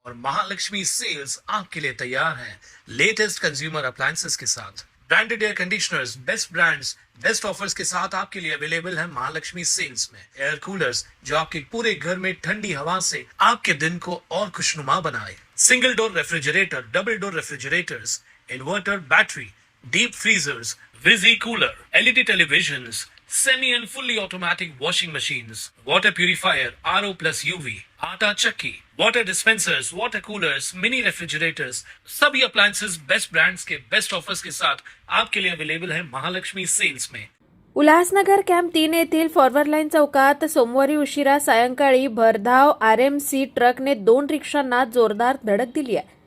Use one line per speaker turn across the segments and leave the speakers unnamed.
और महालक्ष्मी सेल्स आपके लिए तैयार है लेटेस्ट कंज्यूमर अप्लायंसेस के साथ। Branded air conditioners, best brands, best offers के साथ आपके लिए अवेलेबल है महालक्ष्मी सेल्स में। एयर कूलर्स जो आपके पूरे घर में ठंडी हवा से आपके दिन को और खुशनुमा बनाए। Single door refrigerator, double door refrigerators, inverter battery, deep freezers, विजी cooler, LED televisions, semi and fully automatic washing machines, water purifier, RO plus UV, आटा चक्की, water dispensers, water coolers, mini refrigerators, सभी अप्लायंसेस बेस्ट ब्रांड्स के best offers के साथ आपके लिए available है महालक्ष्मी सेल्स में।
उल्हासनगर कॅम्प 3 येथील फॉरवर्ड लाईन चौकात सोमवारी उशिरा सायंकाळी भरधाव आरएमसी ट्रकने 2 रिक्षांना जोरदार धडक दिली आहे।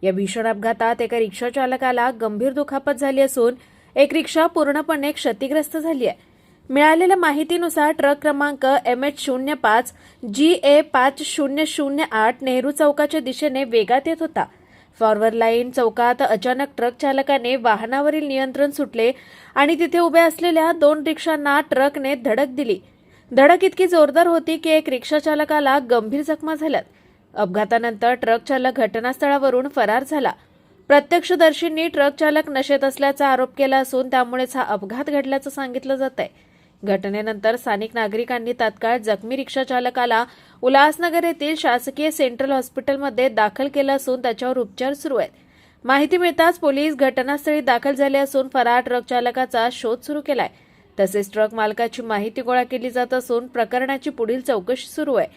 या भीषण अपघातात एका रिक्षा चालकाला गंभीर दुखापत झाली असून एक रिक्षा पूर्णपणे क्षतिग्रस्त झाली आहे। मिळालेल्या माहितीनुसार ट्रक क्रमांक MH05 GA5008 नेहरू चौकाच्या दिशेने वेगात येत होता। फॉरवर्ड लाईन चौकात अचानक ट्रक चालकाने वाहनावरील नियंत्रण सुटले आणि तिथे उभ्या असलेल्या 2 रिक्षांना ट्रकने धडक दिली। धडक इतकी जोरदार होती की एक रिक्षा चालकाला गंभीर जखमा झाल्यात। अपघातानंतर ट्रक चालक घटनास्थळावरून फरार झाला। प्रत्यक्षदर्शींनी ट्रक चालक नशेत असल्याचा आरोप केला असून त्यामुळेच हा अपघात घडल्याचं सांगितलं जात आहे। घटनेनंतर स्थानिक नागरिकांनी तात्काळ जखमी रिक्षा चालकाला उल्हासनगर येथील शासकीय सेंट्रल हॉस्पिटलमध्ये दाखल केलं असून त्याच्यावर उपचार सुरू आहेत। माहिती मिळताच पोलीस घटनास्थळी दाखल झाले असून फरार ट्रक चालकाचा शोध सुरू केलाय। तसेच ट्रक मालकाची माहिती गोळा केली जात असून प्रकरणाची पुढील चौकशी सुरू आहे।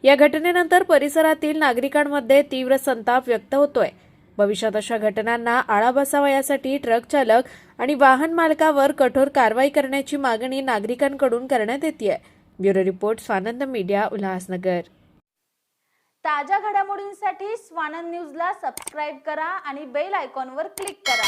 या घटनेनंतर परिसरातील नागरिकांमध्ये तीव्र संताप व्यक्त होतोय। भविष्यात अशा घटनांना आळा बसावा यासाठी ट्रक चालक आणि वाहन मालकावर कठोर कारवाई करण्याची मागणी नागरिकांकडून करण्यात येते। Bureau report Swanand media Ulhasnagar.
ताज्या घडामोडींसाठी स्वानंद न्यूजला सबस्क्राइब करा आणि बेल आयकॉनवर क्लिक करा।